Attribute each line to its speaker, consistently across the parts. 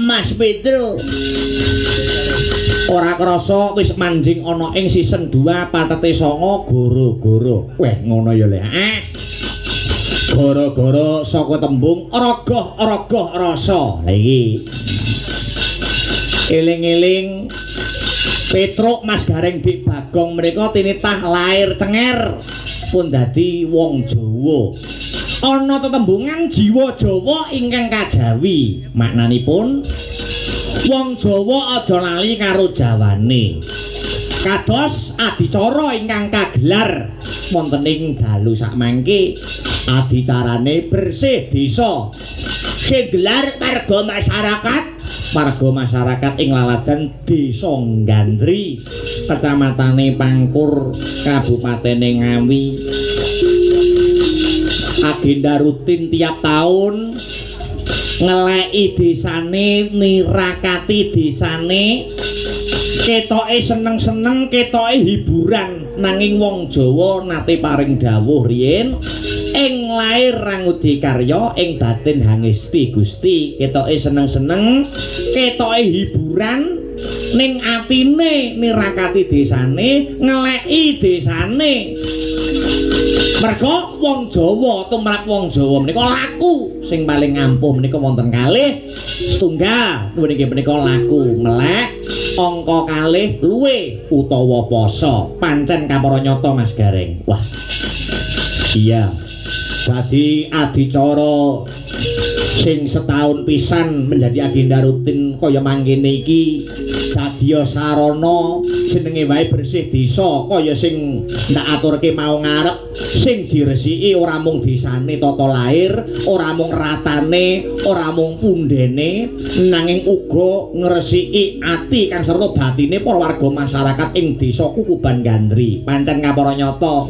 Speaker 1: Mas Pedro. Ora krasa wis manjing ana ing season 2 patete 9 goro-goro. Weh ngono ya Le. Goro-goro saka tembung rogoh-rogoh rasa. Lah iki. Eling-eling Petruk Mas Gareng Dik Bagong menika tinitah lair cenger pun dadi wong Jawa. Ana tetembungan jiwa Jawa ingkang kajawi. Maknanipun wong Jawa aja lali karo jawane. Kados adicara ingkang kagelar wonten ing dalu sakmangke adicarane bersih desa. Sing gelar warga masyarakat ing laladan Desa Gandri, Kecamatane Pangkur, Kabupatene Ngawi. Agenda rutin tiap tahun ngeleki desane, nirakati desane, ketoke seneng-seneng, ketoke hiburan. Nanging wong Jawa nate paring dawuh riyen, ing lair rangudi karya, ing batin hangesti Gusti. Ketoke seneng-seneng, ketoke hiburan, ning atine nirakati desane, ngeleki desane. Mergo wong Jawa, tumrap wong Jawa menika laku sing paling ampuh menika wonten kalih setunggal. Nggih menika laku melek, angka kalih luwe utawa poso. Pancen kapara nyata Mas Gareng. Wah. Iya. Dadi adicara sing setahun pisan menjadi agenda rutin kaya mangkene iki dadiya sarana jenenge wae bersih desa kaya sing ndak aturke mau ngarep sing diresiki ora mung desane tata lair, ora mung ratane, ora mung pundene, nanging uga ngresiki ati kang serta batine para warga masyarakat ing desa Kukuban Gandri. Pancen kapara nyata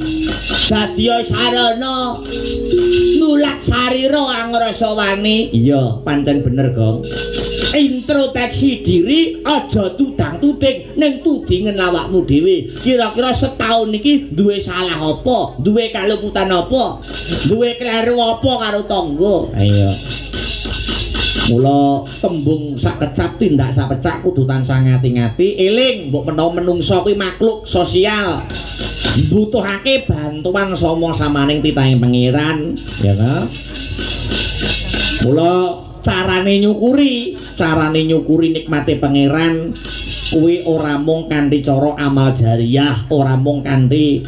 Speaker 1: dadiya sarana nulak sarira angrasa wani. Iya, pancen bener, Gong. Introspeksi diri, aja tudang-tuding ning tudingen awakmu dhewe. Kira-kira setahun iki duwe salah apa? Duwe kaluputan apa? Duwe kleru apa karo tangga? Ayo. Mula tembung sak kecap tindak sak pecak kudu tansah ngati-ngati. Eling, mbok menawa menungsa kuwi makhluk sosial. Mbutuhake bantuan sama samaning titahing pangeran, ya ta? Mula carane nyukuri nikmate pangeran kuwi ora mung kanthi cara amal jariyah, ora mung kanthi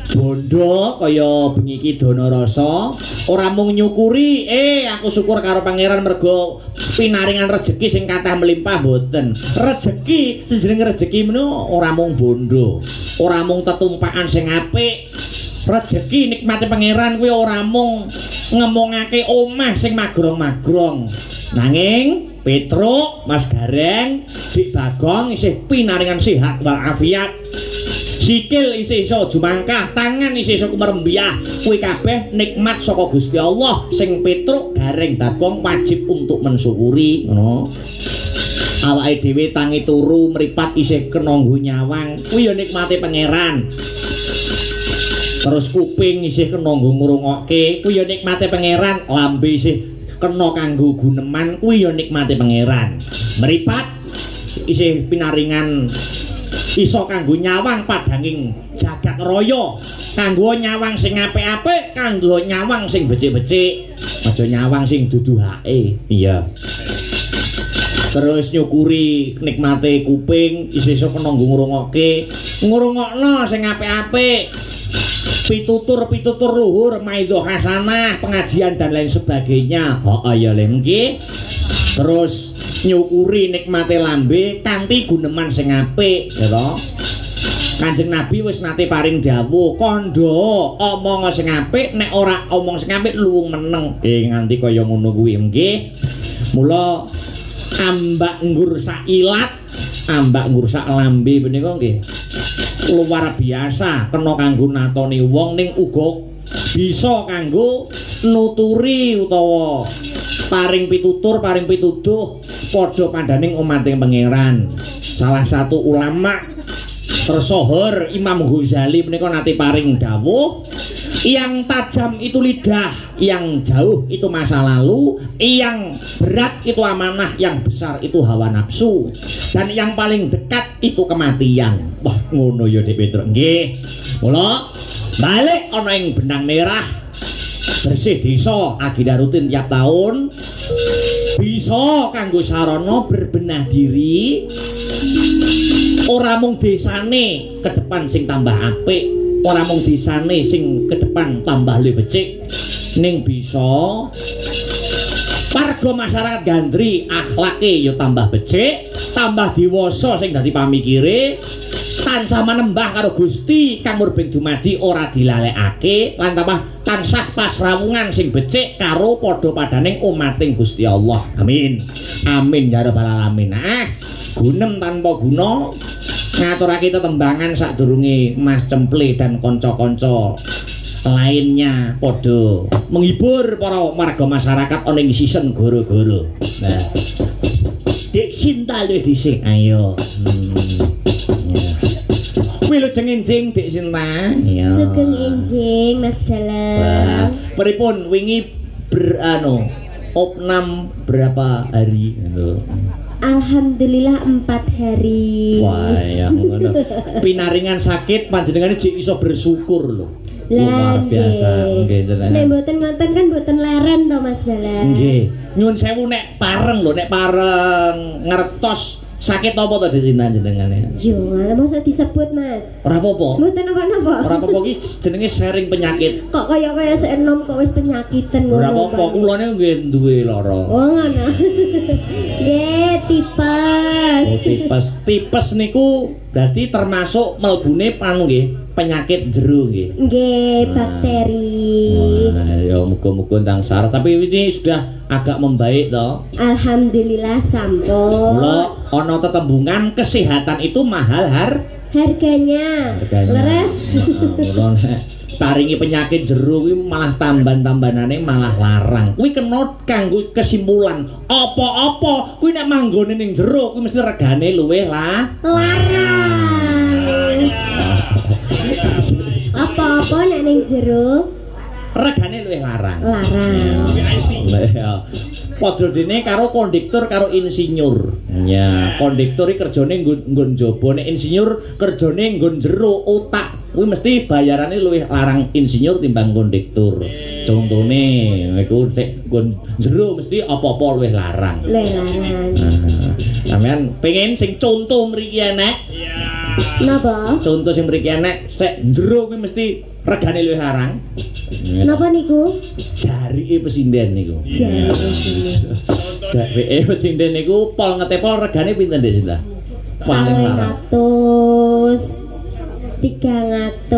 Speaker 1: bondo kaya bengi iki dana rasa, ora mung nyukuri aku syukur karo pangeran mergo pinaringan rejeki sing kathah melimpah. Mboten. Rejeki jeneng rejeki menika ora mung bondo, ora mung tetumpakan sing apik. Rejeki nikmate pangeran kuwi ora mung ngemongake omah sing magrong-magrong. Nanging Petruk, Mas Gareng, Dik Bagong isih pinaringan sehat walafiat. Sikil isih iso jumangkah, tangan isih iso kumerembiah. Kuwi kabeh nikmat saka Gusti Allah sing Petruk, Gareng, Bagong wajib untuk mensyukuri, ngono. Awake dhewe tangi turu mripat isih kena nggo nyawang, kuwi ya nikmate pangeran. Terus kuping isih kena nggo ngrungokke, kuwi ya nikmate pangeran. Lambe isih kena kanggo guneman, kuwi ya nikmate pangeran. Mripat isih pinaringan iso kanggo nyawang padanging jagat raya, kanggo nyawang sing apik-apik, kanggo nyawang sing becik-becik, aja nyawang sing duduhake. Iya. Terus nyukuri nikmate kuping isih iso kena nggo ngrungokke, ngrungokno sing apik-apik. Pitutur luhur, maidho hasanah, pengajian dan lain sebagainya. Ya le nggih. Terus nyukuri nikmate lambe kanthi guneman sing apik, ya to. Kanjeng Nabi wis nate paring dawuh, kandha omong sing apik, nek ora omong sing apik luwung meneng. Nganti kaya ngono kuwi nggih. Mula ambak nggur sak ilat, ambak nggur sak lambe menika nggih luar biasa, kena kanggo natoni wong ning uga bisa kanggo nuturi utawa paring pitutur, paring pituduh padha kandhaning umating pangeran. Salah satu ulama tersohor Imam Ghazali menika nate paring dawuh, Yang tajam itu lidah, yang jauh itu masa lalu, yang berat itu amanah, yang besar itu hawa nafsu, dan yang paling dekat itu kematian. Wah, ngono ya Dik Petruk. Nggih. Mula balik ana ing benang merah bersih desa agenda rutin tiap tahun. Bisa kanggo sarana berbenah diri. Ora mung desane ke depan sing tambah apik, ora mung desane sing ke depan tambah luwih becik, ning bisa warga masyarakat Gandri akhlake ya tambah becik, tambah dewasa sing dadi pamikire, tansah manembah karo Gusti kang murbeng dumadi ora dilalekake, lan tambah tansah pasrawungan sing becik karo padha-padaning umating Gusti Allah. Amin. Amin ya rabbal alamin. Gunem tanpa guna ngaturake tetembangan sadurunge Mas Cemple dan kanca-kanca lainnya padha menghibur para warga masyarakat ana ing season goro-goro. Nah, Dik Sinta luwih dhisik ayo. Kuwi lho jeng enjing Dik Sinta. Iya.
Speaker 2: Sugeng enjing Mas Dalang.
Speaker 1: Pripun wingi opnam berapa hari gitu.
Speaker 2: Alhamdulillah 4 hari.
Speaker 1: Wah, ya ngono. Pinaringan sakit panjenengane jek iso bersyukur lho. Luar biasa nggih jenengan.
Speaker 2: Nek mboten ngoten kan mboten leren to Mas Dalang.
Speaker 1: Nggih. Nyuwun sewu nek pareng lho, nek pareng ngertos sakit apa to jenengane?
Speaker 2: Yo, masa disebut Mas.
Speaker 1: Ora apa-apa.
Speaker 2: Mboten napa-napa.
Speaker 1: Ora apa-apa iki jenenge sharing penyakit.
Speaker 2: Kok kaya seenom kok wis penyakiten ngono.
Speaker 1: Ora apa-apa, kulane nggih duwe lara.
Speaker 2: Oh ngono. Nggih, tipes.
Speaker 1: Oh, tipes. Tipes niku berarti termasuk mlebune panu nggih, penyakit jero nggih.
Speaker 2: Nggih, bakteri.
Speaker 1: Nah, ya muga-muga ndang sarah, tapi ini sudah agak membaik toh.
Speaker 2: Alhamdulillah sampun.
Speaker 1: Mula ana tetembungan kesehatan itu mahal
Speaker 2: harganya. Leres.
Speaker 1: Mula taringi penyakit jero kuwi malah tamban-tambanane malah larang. Kuwi kena kanggo kesimpulan, apa-apa kuwi nek manggone ning jero kuwi mesti regane luwih
Speaker 2: larang. Apa-apa nek ning jero
Speaker 1: regane luwih larang.
Speaker 2: Ya.
Speaker 1: Padha dene karo kondektur karo insinyur. Ya, kondektur iki kerjane nggon njaba, nek insinyur kerjane nggon jero otak. Kuwi mesti bayarane luwih larang insinyur timbang kondektur. Contone iku sik nggon jero mesti apa-apa luwih larang. Sampeyan pengen sing contoh mriki enek? Iya.
Speaker 2: Napa?
Speaker 1: Contoh sing mriki enek, sik jero kuwi mesti regane luwih larang.
Speaker 2: Napa niku?
Speaker 1: Jarike pesinden niku. Jarike pesinden niku pol ngetepol regane pinten Dik Sinta? Paling larang.
Speaker 2: 300.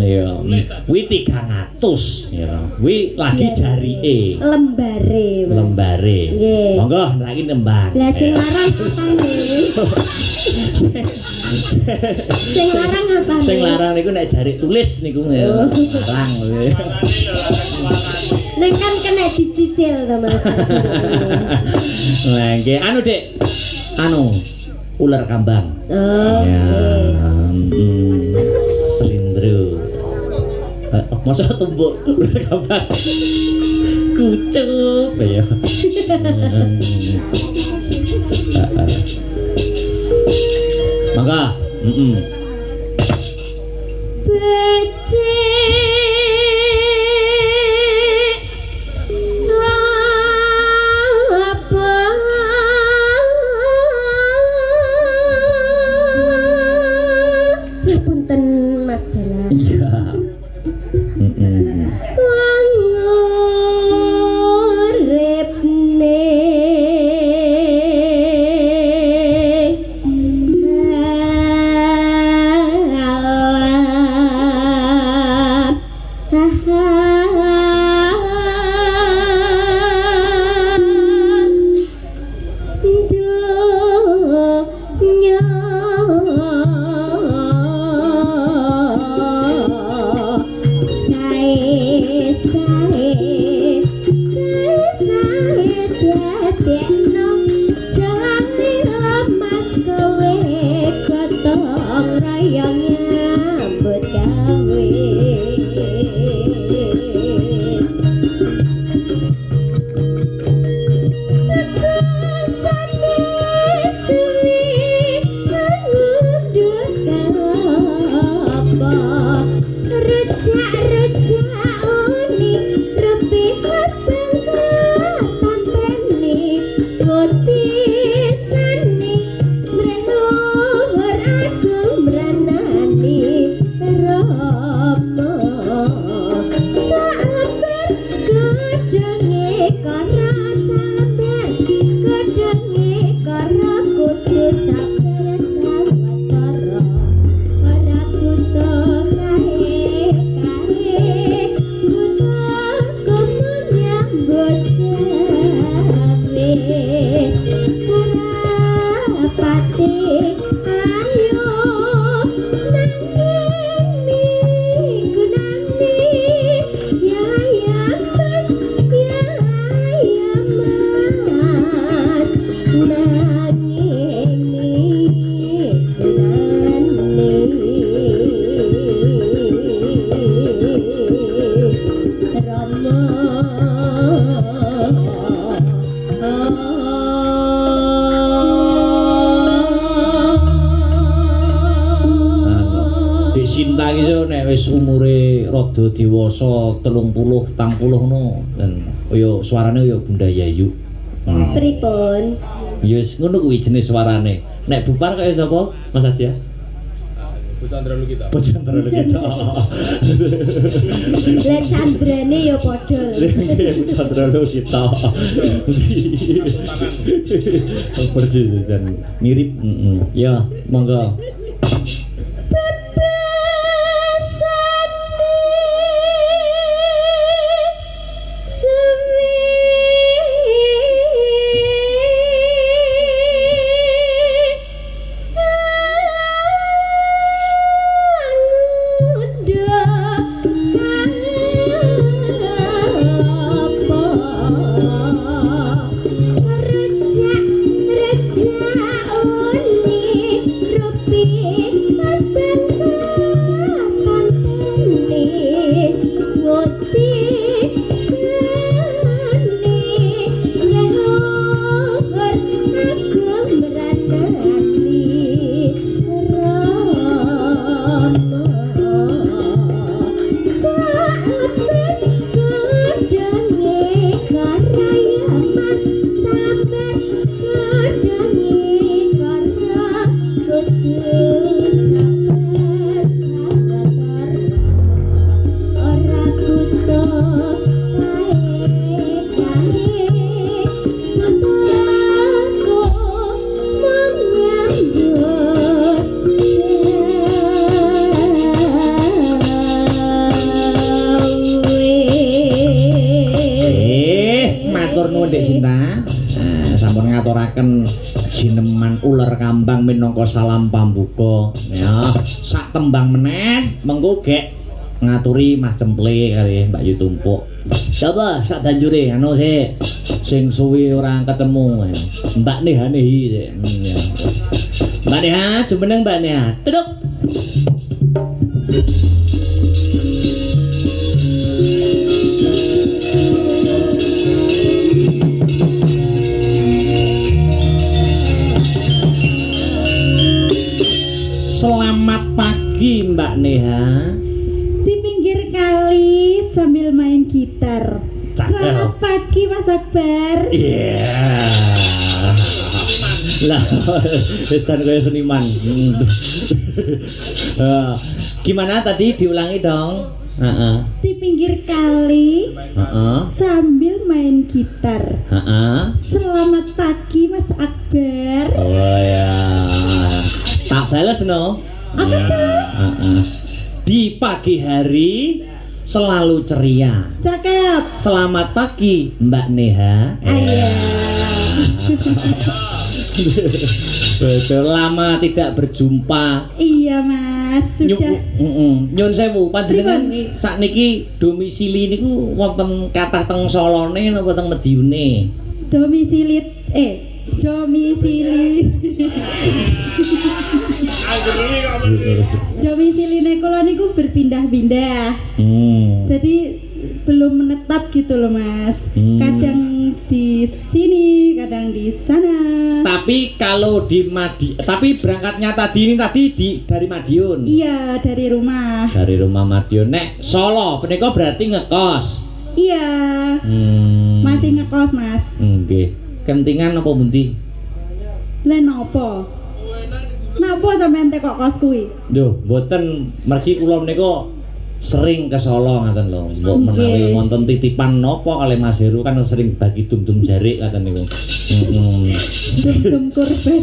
Speaker 1: Ya. Kuwi 300 ya. Kuwi lagi jarike.
Speaker 2: Lembare. Nggih.
Speaker 1: Monggo lagi lembar.
Speaker 2: Lah sing larang apane? Sing larang apane?
Speaker 1: Sing larang niku nek jarik tulis niku ya. Larang.
Speaker 2: Nek kan kena dicicil to Mas.
Speaker 1: Lah nggih anu Dik. Ular kambang.
Speaker 2: Oh.
Speaker 1: Ya. Selindro. Masa tumbuk ular kambang. Kucup ya. Maka,
Speaker 2: Rayangnya nyambut gawe
Speaker 1: iso nek wis umure rada dewasa 30 40 no dan kaya suarane kaya Bunda Yayu.
Speaker 2: Pripun?
Speaker 1: Ya wis ngono kuwi jenis suarane. Nek Bupar kaya sapa Mas Adia?
Speaker 3: Chandra Lukita.
Speaker 1: Chandra Lukita.
Speaker 2: Lah candrane ya padha.
Speaker 1: Chandra Lukita. Persis dan mirip. Ya, monggo. Ular kambang minangka salam pambuka ya sak tembang meneh mengko gek ngaturi Mas Cemple kali Mbak Yu Tumpuk coba sak danjure anu sing suwi ora ketemu Mbak Nehanehi Mbak Neha jumeneng Mbak Neha duduk Selamat pagi Mbak Neha.
Speaker 4: Di pinggir kali sambil main gitar.
Speaker 1: Cakep.
Speaker 4: Selamat pagi Mas Akbar.
Speaker 1: Iya. Lah, pesan kayak seniman. Gimana tadi diulangi dong?
Speaker 4: Di pinggir kali sambil main gitar. Selamat pagi Mas Akbar.
Speaker 1: Oh ya. Tak balas no.
Speaker 4: Apa tuh?
Speaker 1: Di pagi hari selalu ceria.
Speaker 4: Cakep.
Speaker 1: Selamat pagi Mbak Neha.
Speaker 4: Ayo.
Speaker 1: Betul, lama tidak berjumpa.
Speaker 4: Iya Mas, sudah.
Speaker 1: Nyun sewu panjenengan sakniki domisili niku wonten kathah teng Solone napa teng Mediune?
Speaker 4: Domisili. Domisili kula niku berpindah-pindah. Jadi belum menetap gitu loh Mas. Kadang di sini, kadang di sana.
Speaker 1: Tapi kalau tapi berangkatnya tadi dari Madiun.
Speaker 4: Iya, dari rumah.
Speaker 1: Dari rumah Madiun. Nek Solo, menika berarti ngekos.
Speaker 4: Iya. Masih ngekos Mas.
Speaker 1: Nggih. Kentingan apa bundi?
Speaker 4: Lah napa? Napa sampean kok kos kuwi?
Speaker 1: Duh, mboten mergi kula menika sering ke Solo ngaten lho. Mbok menawi wonten titipan napa kalih Mas Heru kan sering bagi dum-dum jarik ngaten niku.
Speaker 4: Dum-dum kurban.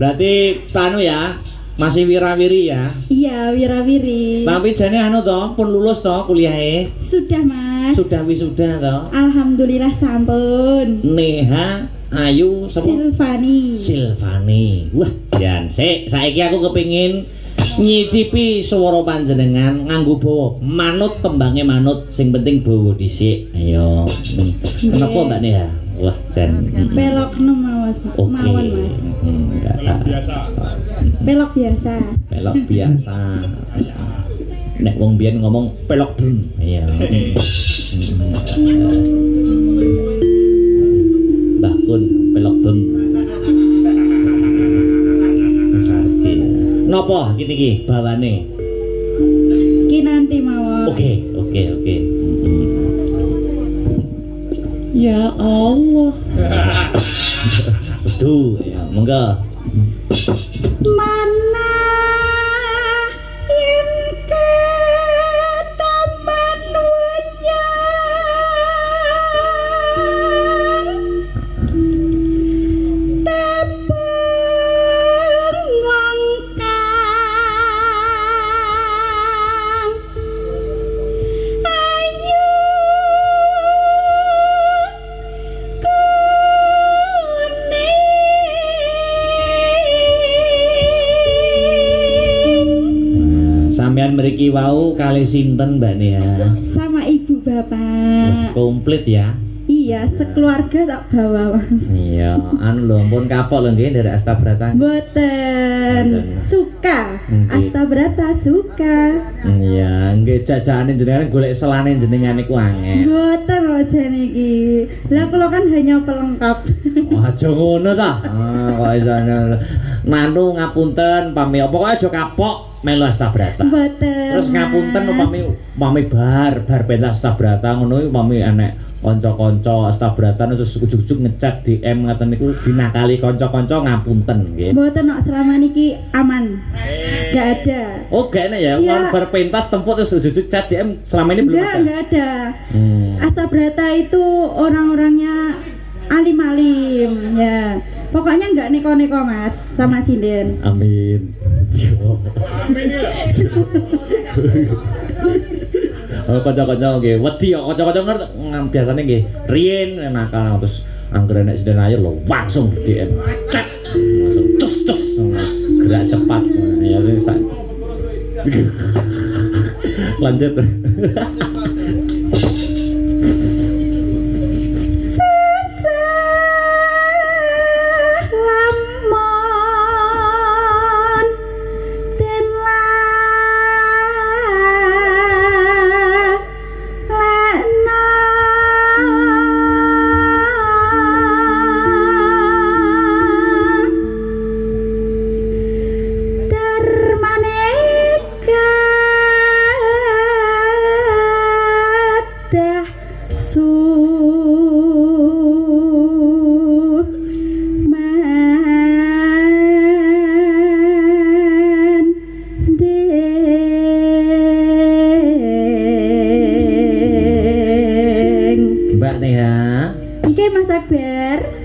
Speaker 1: Berarti anu ya, masih wirawiri ya?
Speaker 4: Iya, wirawiri.
Speaker 1: Tapi jane anu to, pun lulus to kuliahe?
Speaker 4: Sudah, Mas.
Speaker 1: Sudah wisuda to?
Speaker 4: Alhamdulillah sampun.
Speaker 1: Neha Ayu Silvani. Wah, jan saiki aku kepengin nyicipi swara panjenengan nganggo bawa manut tembange manut sing penting bawa dhisik. Ayo. Kenapa Mbak Neha? Wah, jan
Speaker 4: pelok mawon Mas.
Speaker 3: Biasa.
Speaker 4: Pelok biasa.
Speaker 1: Pelok biasa. Nek wong biyen ngomong pelok drum. Iya. Mbah Kun pelok drum. apa iki bawane?
Speaker 4: Ki nanti mawon.
Speaker 1: Oke. Ya Allah. Tuh, ya, monggo.
Speaker 4: Mana yen ke taman wayang tepung wangkang ayu
Speaker 1: Sampeyan mriki wau kali sinten Mbak Nia?
Speaker 4: sama ibu bapak.
Speaker 1: Komplit ya.
Speaker 4: Iya, sekeluarga tak bawa mas.
Speaker 1: Iya, anu lho ampun kapok lho nggih dari Astabrata.
Speaker 4: Boten suka,
Speaker 1: Nggih.
Speaker 4: Astabrata suka.
Speaker 1: Iya, nggih jajane jenengan golek selane jenengan iku angel.
Speaker 4: Boten aja niki. Lah kula kan hanya pelengkap.
Speaker 1: Oh, aja ngono ta. Kok iso mantu ngapunten pami pokoke aja kapok melu Astabrata.
Speaker 4: Boten.
Speaker 1: Terus ngapunten upami bar pentas Astabrata ngono upami enek kanca-kanca Astabrata terus ujug-ujug ngecek DM ngaten niku dinakali kanca-kanca ngapunten nggih.
Speaker 4: Boten kok selama niki aman. Enggak ada.
Speaker 1: Oh, gak enak ya.
Speaker 4: Iya.
Speaker 1: Bar pentas tempur terus ujug-ujug chat DM selama ini belum ada.
Speaker 4: Enggak ada.
Speaker 1: Hmm.
Speaker 4: Astabrata itu orang-orangnya alim-alim ya. Pokoknya enggak neko-neko mas sama sinden.
Speaker 1: Amin. Oh, kanca-kanca nggih wedi kok kanca-kanca ngerti biasane nggih riyen nakal terus anggere nek sinden ayo lho langsung DM cek langsung tus gerak cepat ya sing sak lanjut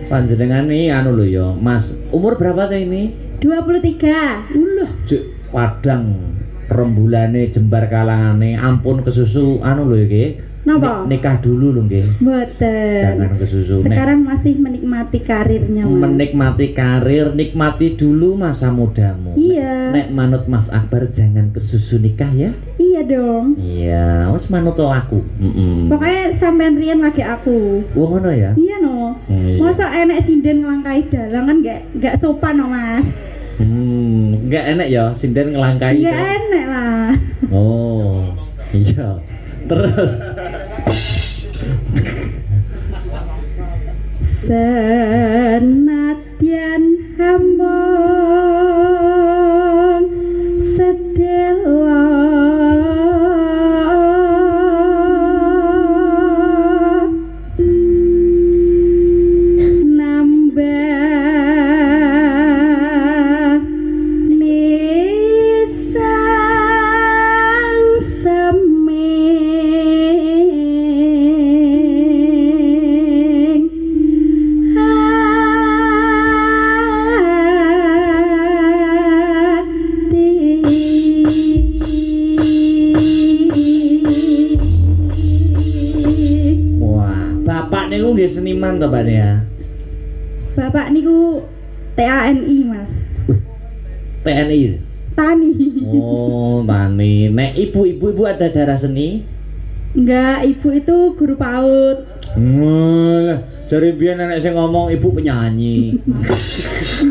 Speaker 1: panjenengan nih anu lho ya Mas umur berapa teh ini?
Speaker 4: 23.
Speaker 1: Ulah cek padang rembulane jembar kalangane ampun kesusu anu lho nggih.
Speaker 4: Napa?
Speaker 1: Nikah dulu lho nggih.
Speaker 4: Mboten.
Speaker 1: Jangan kesusu.
Speaker 4: Sekarang masih menikmati karirnya Mas.
Speaker 1: Menikmati karir, nikmati dulu masa mudamu.
Speaker 4: Iya.
Speaker 1: Nek manut Mas Akbar jangan kesusu nikah ya.
Speaker 4: Iya dong.
Speaker 1: Iya, wis manut aku.
Speaker 4: Pokoknya sampean riyen lagi aku.
Speaker 1: Oh ngono ya?
Speaker 4: Iya no.
Speaker 1: Iya.
Speaker 4: Masa enek sinden ngelangkai dalang kan gak sopan no Mas.
Speaker 1: Enggak enak ya sinden ngelangkai.
Speaker 4: Enggak enak lah.
Speaker 1: Oh. Iya. Terus
Speaker 4: senadyan hamong sedelo nambah misang seming
Speaker 1: Bapak niku nggih seniman to, Pak ya?
Speaker 4: Bapak niku TANI, Mas.
Speaker 1: TNI.
Speaker 4: Tani.
Speaker 1: Oh, tani. Nek ibu ada darah seni?
Speaker 4: Enggak, ibu itu guru PAUD.
Speaker 1: Jare biyen nenek sing ngomong ibu penyanyi.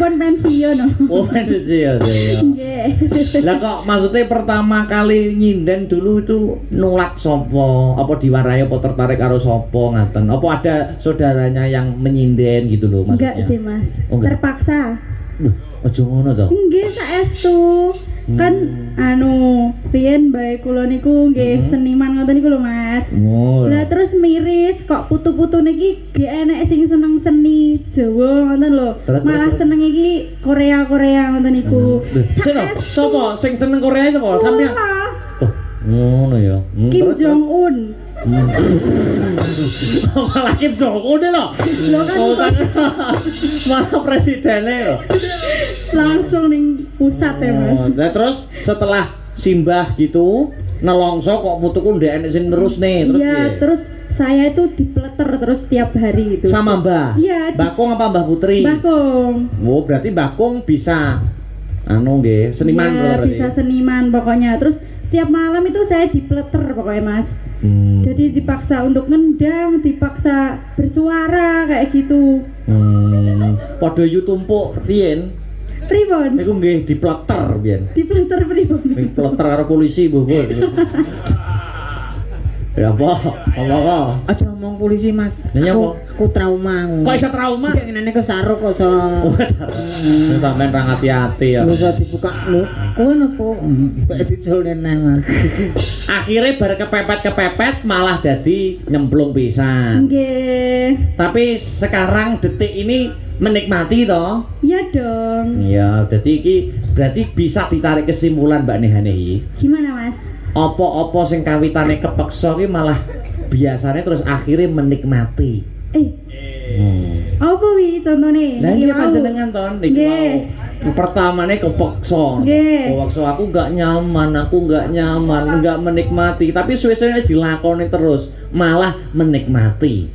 Speaker 4: Pun pensiun.
Speaker 1: Oh, pensiun ya.
Speaker 4: Nggih.
Speaker 1: Lah kok maksudnya pertama kali nyinden dulu itu nolak sapa? Apa diwarai apa tertarik karo sapa ngaten? Apa ada saudaranya yang menyinden gitu loh maksudnya?
Speaker 4: Enggak sih, Mas.
Speaker 1: Oh, enggak.
Speaker 4: Terpaksa.
Speaker 1: Aja ngono to.
Speaker 4: Nggih, saestu. Kan anu riyen bae kula niku nggih seniman ngoten niku lho Mas.
Speaker 1: Oh.
Speaker 4: Lah terus miris kok putu-putu niki gak enek sing seneng seni Jawa ngoten lho. Malah seneng iki Korea ngoten niku.
Speaker 1: Sing sapa sing seneng Korea sapa? Sampeyan. Oh, ngono ya.
Speaker 4: Kim Jong Un.
Speaker 1: Malah Kim Jong Un lho.
Speaker 4: Lho kan
Speaker 1: Malah presidennya lho.
Speaker 4: langsung ning pusat ya Mas.
Speaker 1: Nah terus setelah simbah gitu nelongso kok putuku ndek enek sing terus nih terus
Speaker 4: Iya,
Speaker 1: piye?
Speaker 4: terus saya itu dipleter terus tiap hari gitu.
Speaker 1: Sama Mbah?
Speaker 4: Iya.
Speaker 1: Mbah Kong apa Mbah Putri?
Speaker 4: Mbah Kong.
Speaker 1: Oh berarti Mbah Kong bisa anu nggih seniman
Speaker 4: Iya,
Speaker 1: berarti.
Speaker 4: bisa seniman pokoknya. Terus setiap malam itu saya dipleter pokoknya Mas. Jadi dipaksa untuk ngendang, dipaksa bersuara kayak gitu.
Speaker 1: Padha yu tumpuk riyen
Speaker 4: Pripun?
Speaker 1: niku nggih dipleter biyen.
Speaker 4: Dipleter pripun?
Speaker 1: Dipleter karo polisi mbok. Ya apa? Apa?
Speaker 5: Aja ngomong polisi Mas.
Speaker 1: Lah
Speaker 5: Aku trauma.
Speaker 1: Kok iso trauma?
Speaker 5: Kayak ngene kok saruk kok iso.
Speaker 1: Sampeyan ra hati-hati ya.
Speaker 5: Bisa dibuka lho. Kowe nopo? Kayak diculin nang Mas.
Speaker 1: Akhirnya bar kepepet malah jadi nyemplung pisan.
Speaker 4: Nggih.
Speaker 1: Tapi sekarang detik ini menikmati toh?
Speaker 4: Iya dong.
Speaker 1: Iya, jadi iki berarti bisa ditarik kesimpulan Mbak Nehane iki.
Speaker 4: Gimana Mas?
Speaker 1: Apa-apa sing kawitane kepeksa ki malah biasanya terus akhirnya menikmati.
Speaker 4: Apa wi contone?
Speaker 1: Lah
Speaker 4: Iki
Speaker 1: iki
Speaker 4: mau.
Speaker 1: panjenengan to niki
Speaker 4: Nggih.
Speaker 1: mau. Pertamane kepeksa.
Speaker 4: Nggih.
Speaker 1: Kepeksa aku nggak nyaman, nggak menikmati. Tapi suwe-suwe dilakoni terus, malah menikmati.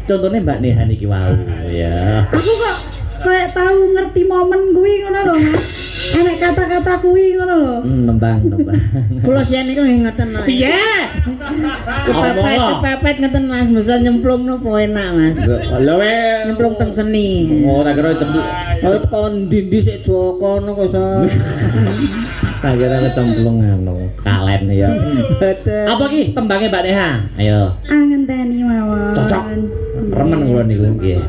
Speaker 1: Contohnya Mbak Nehan iki wau ya.
Speaker 4: Aku kok kayak tahu ngerti momen kuwi ngono lho Mas. Enek kata-kata kuwi ngono lho.
Speaker 1: Nembang.
Speaker 5: Kula sian niku ngeten lho.
Speaker 1: Piye?
Speaker 5: Kepepet ngeten Mas, bisa nyemplung nopo enak Mas.
Speaker 1: Lho we
Speaker 5: Nyemplung teng seni.
Speaker 1: Oh, tak kira jemput.
Speaker 5: Oh kon dindi sik Joko no kok iso.
Speaker 1: Tak kira kecemplung anu, kalen ya. Apa ki tembangnya Mbak Neha? Ayo.
Speaker 4: Angenteni mawon.
Speaker 1: Cocok. Remen kula niku nggih.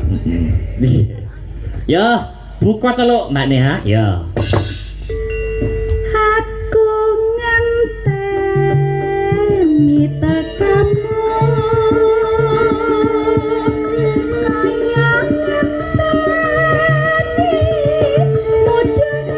Speaker 1: Ya, buka celuk Mbak Neha. Ya.
Speaker 4: Aku ngenteni tekamu kaya ngenteni mudune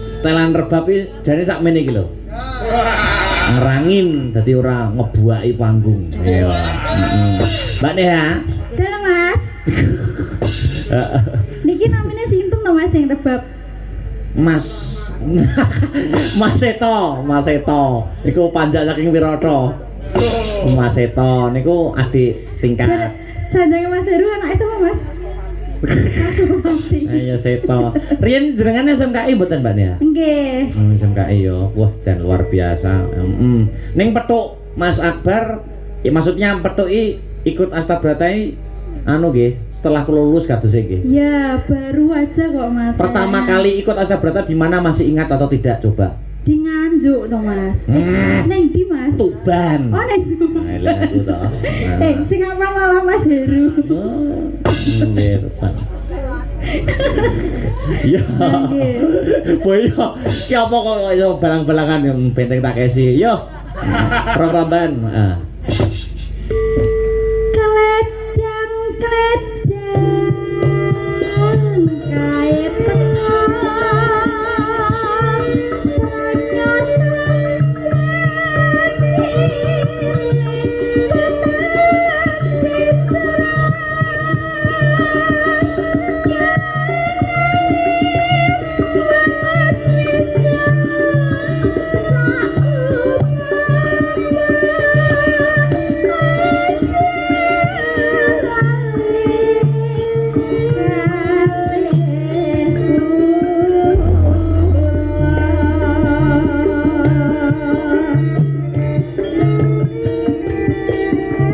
Speaker 1: Setelan rebab iki jane sakmene iki lho. Ngerangin dadi ora ngebuaki panggung. Iya. Mbak Neha.
Speaker 4: Halo Mas. Niki namanya sinten to Mas yang rebab?
Speaker 1: Mas Mas Seto. Iku panjak saking Wirata. Mas Seto niku adik tingkat.
Speaker 4: Sanjange Mas Heru anake sapa Mas? Mas Bupati.
Speaker 1: Ayo Seto. Riyen jenengane SMKI mboten Mbak Nia?
Speaker 4: Nggih.
Speaker 1: SMKI yo. Wah, jan luar biasa. Ning petuk Mas Akbar, ya maksudnya petuki ikut Astabratai anu nggih, setelah lulus kados iki.
Speaker 4: Ya, baru aja kok Mas.
Speaker 1: Pertama kali ikut Astabrata di mana masih ingat atau tidak coba?
Speaker 4: Di Nganjuk dong Mas. Neng di Mas.
Speaker 1: Tuban.
Speaker 4: Oh neng.
Speaker 1: Nah, aku toh.
Speaker 4: Sing apa malah Mas Heru.
Speaker 1: Nggih, Tuban. Ya. Boyo, ki apa kok yo balang-balangan yang benteng tak kesi. Yo. Roraban.
Speaker 4: Kledang kait tengah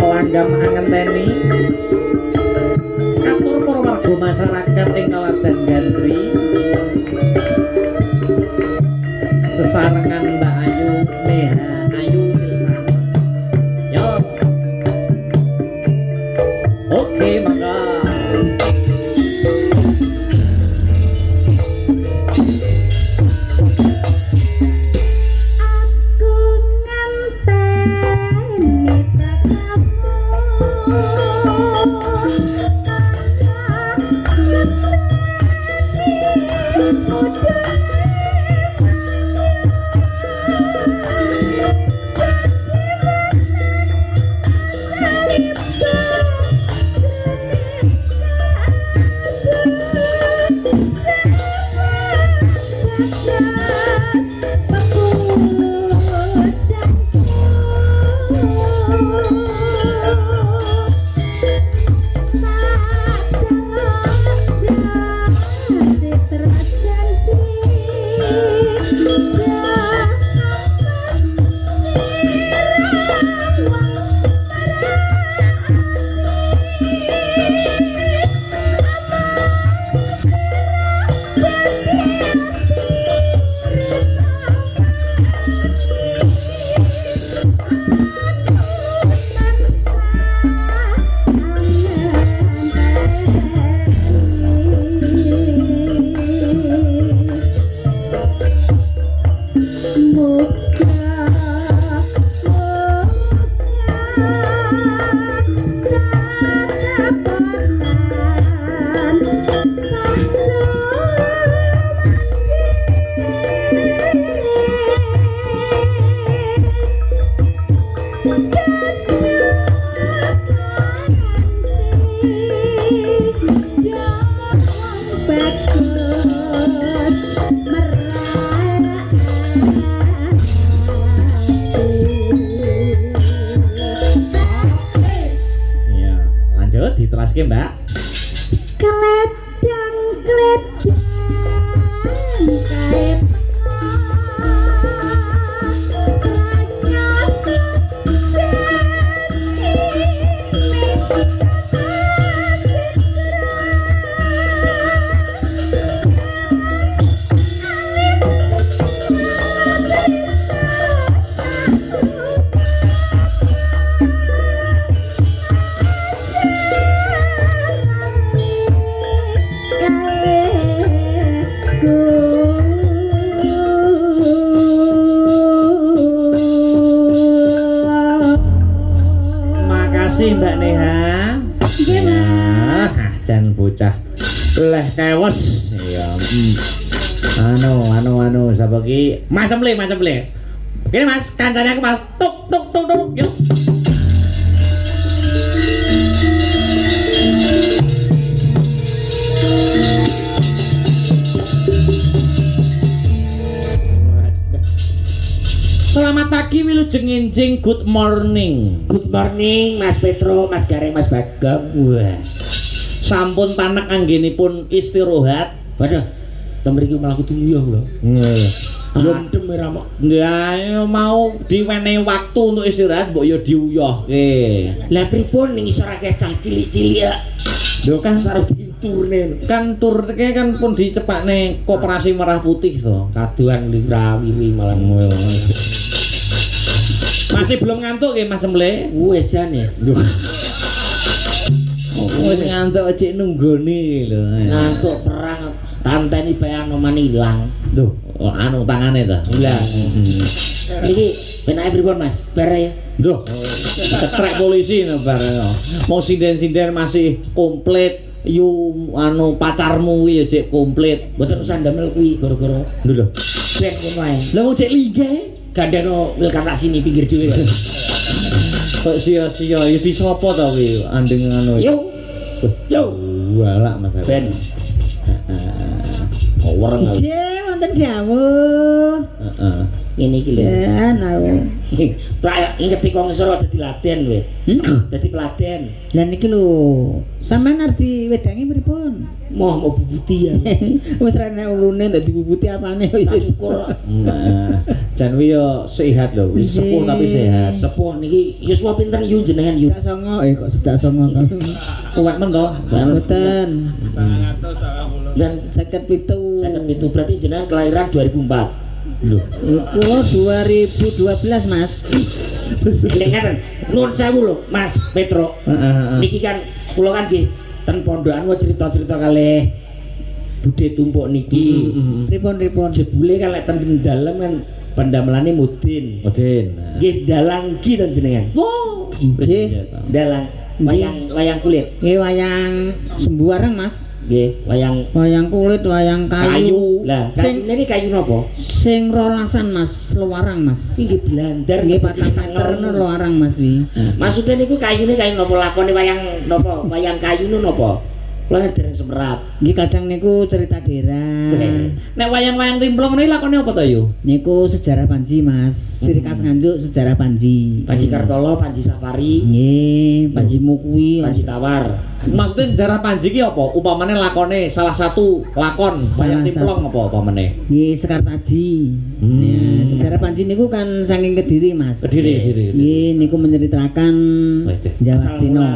Speaker 1: Langgam angenteni atur para warga masyarakat ing Kaladan Gandri sesarengan Mbak Ayu Neha Ayu Silvan. Yo. Oke, mangga. Diteruskan Mbak.
Speaker 4: Kledang kait
Speaker 1: Mbak Neha. Nah, jan bocah leh kewes ya. Anu sapa ki? Mas Emle. Kene Mas, kancane aku Mas. Tuk yuk. Selamat Selamat pagi wilujeng enjing, good morning.
Speaker 5: Good morning Mas Petro, Mas Gareng, Mas Bagong. Wah.
Speaker 1: Sampun tanek anggenipun istirahat.
Speaker 5: Waduh, mriki malah kudu nguyuh lho. Adem ora mok.
Speaker 1: Ya mau diwenehi waktu untuk istirahat mbok ya diuyohke.
Speaker 5: Lah pripun ning isor akeh cah cilik-cilik ya.
Speaker 1: Lho kan
Speaker 5: Karo diturne.
Speaker 1: kan turke kan pun dicepakne Koperasi Merah Putih to.
Speaker 5: Kaduan lirawili malah.
Speaker 1: Masih belum ngantuk ya Mas Semble?
Speaker 5: Wis jane.
Speaker 1: Wis ngantuk cek nunggoni lho.
Speaker 5: Ngantuk perang tanteni bae anoman ilang.
Speaker 1: Lho, anu tangane ta.
Speaker 5: Lah. Niki penake pripun Mas? Bare.
Speaker 1: Lho, ketrek polisi no bareng. Mau sinden-sinden masih komplit. Yu anu pacarmu kuwi ya cek komplit.
Speaker 5: Mboten usah ndamel kuwi gara-gara
Speaker 1: Lho.
Speaker 5: ben ngono ae.
Speaker 1: Lah mau cek liga.
Speaker 5: Gandano mil kata sini pinggir dhewe.
Speaker 1: Kok sia-sia ya disopo ta kuwi andeng anu.
Speaker 5: Yo. Yo.
Speaker 1: Walak Mas.
Speaker 5: Ben. Orang aku.
Speaker 4: Je wonten dawuh.
Speaker 1: Heeh.
Speaker 5: Ngene iki lho.
Speaker 4: Ya aku.
Speaker 5: Pak ingeti kok ngisor dadi laden kowe. Dadi peladen.
Speaker 4: Lah niki lho, sampean arep diwedangi pripun?
Speaker 5: Mau bubuti ya.
Speaker 4: Wis ra nek ulune dadi bubuti apane
Speaker 5: Tak
Speaker 4: wis.
Speaker 5: syukur.
Speaker 1: Jan kuwi yo sehat lho, wis sepuh tapi sehat.
Speaker 5: Sepuh niki yuswa pinten yu jenengan yu.
Speaker 4: Tak songo kok sudah songo.
Speaker 1: Kuat men to.
Speaker 4: Mboten.
Speaker 5: Dan
Speaker 4: 57.
Speaker 5: saya itu berarti jenengan kelahiran 2004.
Speaker 1: Lho.
Speaker 4: Kulo 2012 Mas.
Speaker 5: Dengaran, nun sewu lho, Mas Petro.
Speaker 1: Heeh.
Speaker 5: Niki kan kula kan nggih ten pondokan wae cerita-cerita kalih Budhe tumpuk niki.
Speaker 4: Pripun-pripun?
Speaker 5: Jebule kan lek ten dalem kan pendamelane mudin.
Speaker 1: Odin.
Speaker 5: Nggih dalang ki ten jenengan.
Speaker 4: Oh, nggih.
Speaker 5: Dalang wayang kulit.
Speaker 4: Nggih wayang sembuareng Mas.
Speaker 5: Nggih,
Speaker 4: Wayang kulit, wayang kayu.
Speaker 5: Lah,
Speaker 4: Sing
Speaker 5: kayune iki kayu napa?
Speaker 4: sing rolasan Mas, luarang Mas.
Speaker 5: Iki blandar
Speaker 4: Nggih 4 meter luarang Mas wi.
Speaker 5: Maksudnya niku kayune kayu napa lakone wayang napa? Wayang kayu nu napa? Kula dereng semerat.
Speaker 4: Nggih kadang niku cerita daerah.
Speaker 1: Nek wayang-wayang timplong ini lakone apa to yo?
Speaker 4: Niku sejarah Panji Mas. Ciri khas Nganjuk sejarah Panji.
Speaker 5: Panji Kartolo, Panji Safari,
Speaker 4: Nggih, Panji Mukwi.
Speaker 5: Panji Tawar.
Speaker 1: Maksudnya sejarah Panji ki apa? Upamane lakone salah satu lakon wayang timplong apa upamane?
Speaker 4: Nggih Sekartaji. Ya, sejarah Panji niku kan saking Kediri Mas.
Speaker 1: Kediri.
Speaker 4: Nggih niku menceritakan Jawa Tino.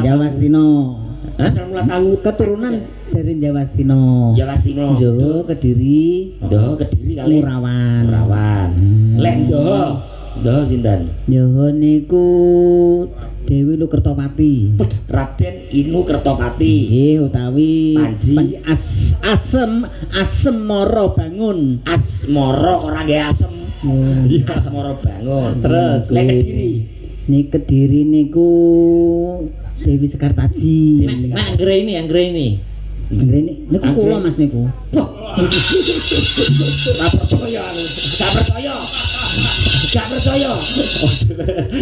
Speaker 4: Jawa Tino.
Speaker 5: Asal mula tahu
Speaker 4: Keturunan dari Jawa Tino.
Speaker 5: Jawa Tino.
Speaker 4: Jawa Kediri.
Speaker 5: Doh Kediri kali.
Speaker 4: Murawan.
Speaker 5: Lek Doh sinten?
Speaker 4: Jawa niku Dewi Lukertopati.
Speaker 5: Raden Inu Kertopati.
Speaker 4: Nggih utawi
Speaker 5: Panji.
Speaker 4: Asem Moro Bangun.
Speaker 5: Asmoro ora nggih asem.
Speaker 4: Nggih.
Speaker 5: Asmoro bangun.
Speaker 1: Terus
Speaker 5: Lek Kediri.
Speaker 4: Nih Kediri niku Dewi Sekartaji.
Speaker 1: Nek anggere ini.
Speaker 4: Ini niku kula Mas niku.
Speaker 5: Gak percaya.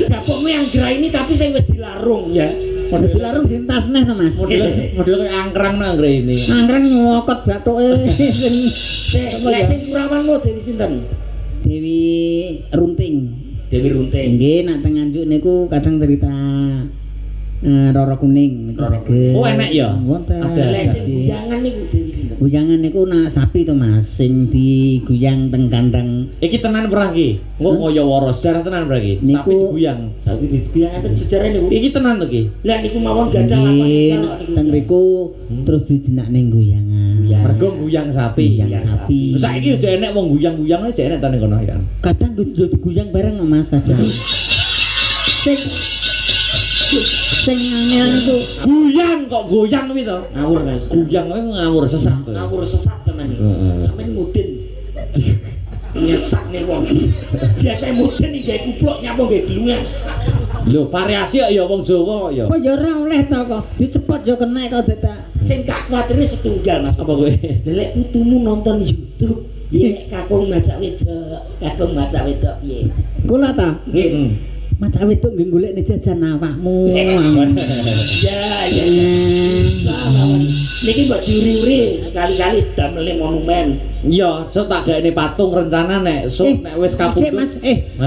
Speaker 5: Kapokmu yang gerai ini tapi saya wis dilarung ya.
Speaker 4: Model dilarung dintas neh to Mas.
Speaker 1: Model kayak angkrang nang anggere ini.
Speaker 4: Anggrang nyokot bathuke sing
Speaker 5: Lek sing Kurawanmu Dewi sinten?
Speaker 4: Dewi Runting.
Speaker 5: Dewi Runting.
Speaker 4: Nggih nak teng Nganjuk niku kadang cerita Roro Kuning niku saged.
Speaker 1: Oh, enak ya?
Speaker 4: Wonten.
Speaker 1: Ada.
Speaker 5: Lek sing guyangan niku Dewi sinten?
Speaker 4: Guyangan niku nak sapi to Mas, sing diguyang teng kandang.
Speaker 1: Iki tenan perang iki. Engko kaya waro sejarah tenan perang iki. Sapi
Speaker 4: Niku-
Speaker 1: diguyang.
Speaker 5: Sapi guyangan itu sejarah niku.
Speaker 1: Iki tenan to iki.
Speaker 5: Lah niku mawon gadah
Speaker 4: Nggih,
Speaker 5: lakon
Speaker 4: nak teng riku terus dijenak ning guyangan.
Speaker 5: Guyangan.
Speaker 1: Mergo guyang sapi.
Speaker 4: Guyang sapi.
Speaker 1: Terus saiki aja enek wong guyang-guyang aja enek ta ning kono ya.
Speaker 4: Kadang diguyang bareng Mas kadang. Sing angel itu
Speaker 1: Guyang kok goyang kuwi to.
Speaker 5: Ngawur kan.
Speaker 1: Guyang kuwi ngawur sesat.
Speaker 5: Ngawur sesat tenan iki.
Speaker 1: Heeh.
Speaker 5: Sampeyan mudin. Nyesak nih wong. Biasa mudin iki gawe kuplok nyapa gawe gelungan.
Speaker 1: Lho, variasi ya wong Jawa kok ya.
Speaker 4: kok ya ora oleh to kok. Dicepot ya kena kok dadak.
Speaker 5: Sing tak kuwatir setunggal Mas.
Speaker 1: Apa kowe?
Speaker 5: Lek putumu nonton YouTube, ya kakung maca wedok piye.
Speaker 4: Kula ta.
Speaker 5: Nggih.
Speaker 4: Maca wedok nggih golekne jajan awakmu.
Speaker 5: Ya. Niki mbok diuri-uri sekali-kali damel monumen.
Speaker 1: Iya, sok tak gaene patung rencana nek sok nek wis kapundhut.
Speaker 6: Mas,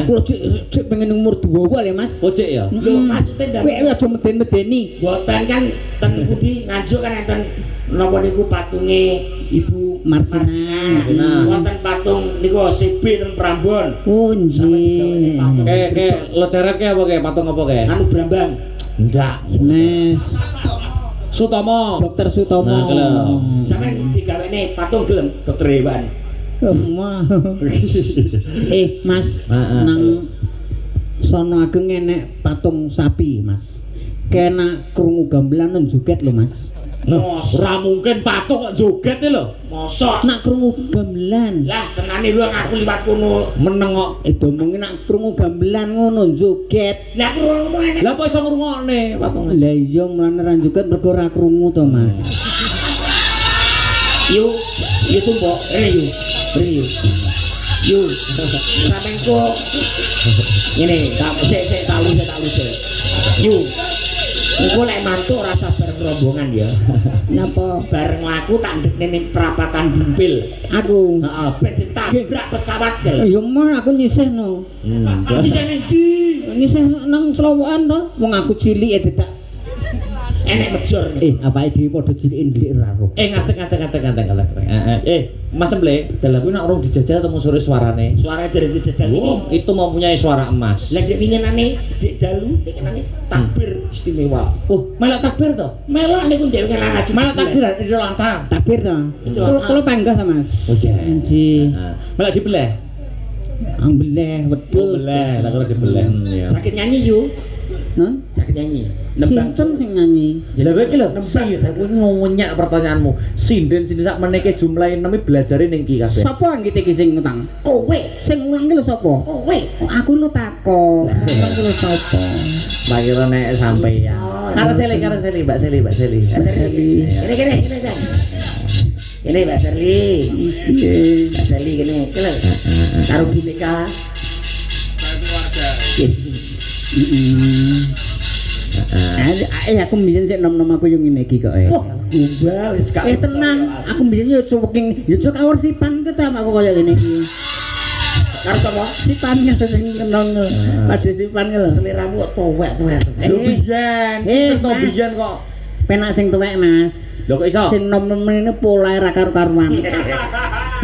Speaker 6: kula cek pengen umur 2 ya, Mas.
Speaker 1: Ojek ya.
Speaker 5: Lho maksudnya
Speaker 6: Kowe aja meden-medeni.
Speaker 5: boten kan ten pundi Nganjuk kan enten napa niku patunge Ibu
Speaker 6: Marsina.
Speaker 5: Wonten patung niku CB ten Prambon.
Speaker 6: Oh, nggih.
Speaker 1: Lo ceret ke apa ke patung apa ke?
Speaker 5: Anu Brambang.
Speaker 1: Ndak.
Speaker 6: Nes,
Speaker 1: Sutomo.
Speaker 6: Dokter Sutomo.
Speaker 1: Nah, gelem.
Speaker 5: Sampeyan digawene patung gelem Dokter Hewan.
Speaker 6: Wah. Mas,
Speaker 1: Heeh.
Speaker 6: nang sono ageng enek patung sapi, Mas. Kena krungu gamelan nang joget lho, Mas.
Speaker 1: Ora mungkin patung kok joget e lho.
Speaker 5: Mosok
Speaker 6: Nak krungu gamelan.
Speaker 5: lah tenane lu aku liwat kono.
Speaker 1: Meneng kok.
Speaker 6: Domongin nak krungu gamelan ngono joget.
Speaker 5: Lah aku ngono enek.
Speaker 1: Lah kok iso ngrungokne patung?
Speaker 6: Lah iya mulane ra joget mergo ora krungu to, Mas.
Speaker 5: Yuk tumpuk, yuk. Beri yuk. Yuk. Samengko. Ngene, sik tak lus. Yuk. Engko lek mantuk rasa bareng rombongan ya.
Speaker 6: Napa?
Speaker 5: Bareng aku tak ndekne ning perapatan Bumpil.
Speaker 6: Aku.
Speaker 5: Heeh, ben ditabrak pesawat lho.
Speaker 6: Ya mah aku nyisihno.
Speaker 5: Bisa ning ndi?
Speaker 6: Nyisih nang Slowokan to. Wong aku cilik tak.
Speaker 5: Enek mejor.
Speaker 6: Apake dhewe padha cilikin ndelik ra roh.
Speaker 1: Ngadeg. Mas Emble, kuwi nek urung dijajal temu sore suarane.
Speaker 5: Suarane dereng dijajal iki.
Speaker 1: Itu mempunyai suara emas.
Speaker 5: Lah dek winginane, dek dalu, winginane takbir istimewa.
Speaker 1: Oh, melok takbir to?
Speaker 5: Melok niku dek winginane ngaji.
Speaker 1: Melok takbir Idul Adha.
Speaker 6: Takbir to. Kula panggah to, Mas.
Speaker 1: Oh iya.
Speaker 6: Nggih.
Speaker 1: Melok dibeleh.
Speaker 6: Beleh wedhus.
Speaker 1: Beleh, lah kalau dibeleh. Iya.
Speaker 5: Sakit nyanyi yuk.
Speaker 6: Hah?
Speaker 5: Sakit nyanyi. Nembang.
Speaker 6: Sinten sing nyanyi?
Speaker 1: Lah kowe iki lho, aku ngonyak pertanyaanmu. Sinden sak meneke jumlahe nemi belajare ning ki kabeh.
Speaker 6: Sapa nggih iki sing ngutang?
Speaker 5: Kowe.
Speaker 6: Sing mulang ki lho sapa?
Speaker 5: Kowe.
Speaker 6: Aku lu takok. Aku lu sapa?
Speaker 1: Makira nek sampeyan. Karo Seli, Mbak Seli.
Speaker 5: Kene. Ini Mbak Serli. Mbak Serli kene. Karo Bineka.
Speaker 6: Aku mbiyen sik nom-nom aku yo ngene iki kok.
Speaker 5: Wah, gumbal wis gak.
Speaker 6: Tenang, aku mbiyen yo cuweking, yo cuk awur sipan ke ta aku kaya ngene iki.
Speaker 5: Karo sapa?
Speaker 6: Sipan sing kenong. Padhe sipan lho.
Speaker 5: Seliramu kok tuwek-tuwek.
Speaker 1: Lho biyen, biyen kok.
Speaker 6: Penak sing tuwek, Mas.
Speaker 1: Lho kok iso?
Speaker 6: Sing nom-nom ini polahe ra karo-karuan.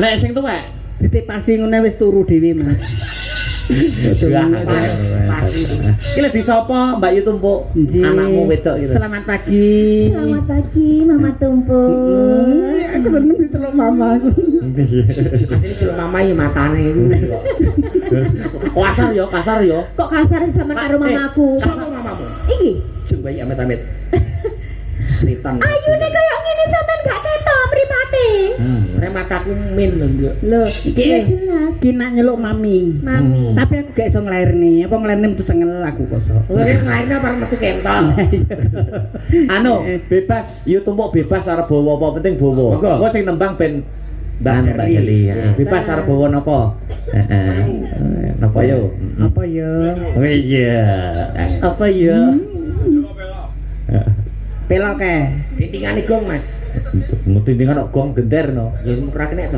Speaker 1: Nek sing tuwek
Speaker 6: Ditipasi ngene wis turu dhewe, Mas.
Speaker 5: Pasti.
Speaker 1: Iki lek disapa Mbak Yu Tumpuk? Anakmu wedok gitu.
Speaker 6: Selamat pagi.
Speaker 2: Selamat pagi, Mama Tumpuk.
Speaker 6: Aku seneng diceluk mama aku.
Speaker 5: Asli kalau mama ya matane iku.
Speaker 1: Kasar yo.
Speaker 2: Kok kasar sama karo mamaku?
Speaker 5: Sapa mamamu?
Speaker 2: Iki.
Speaker 5: Sing bayi amit-amit. Setan.
Speaker 2: Ayune koyo ngene sampean gak ketok mripate.
Speaker 5: Remat aku min lho, Nduk.
Speaker 6: Lho,
Speaker 2: Ya jelas.
Speaker 6: iki nak nyeluk mami.
Speaker 2: Mami.
Speaker 6: Tapi aku gak iso nglairne. Apa nglairne metu cengel aku kok.
Speaker 5: Kowe nglairne apa metu kentol?
Speaker 1: Anu, bebas, Yu Tumpuk bebas arep bawa apa penting bawa.
Speaker 5: Monggo.
Speaker 1: Kok sing nembang ben
Speaker 5: Mbak Serli.
Speaker 1: Bebas arep bawa napa? Heeh. Napa yo?
Speaker 6: Apa ya?
Speaker 1: Oh iya. Apa yo?
Speaker 6: Pelok e.
Speaker 5: Tintingane gong, Mas.
Speaker 1: Mutintingan kok gong gender no.
Speaker 5: Ya ora kena to.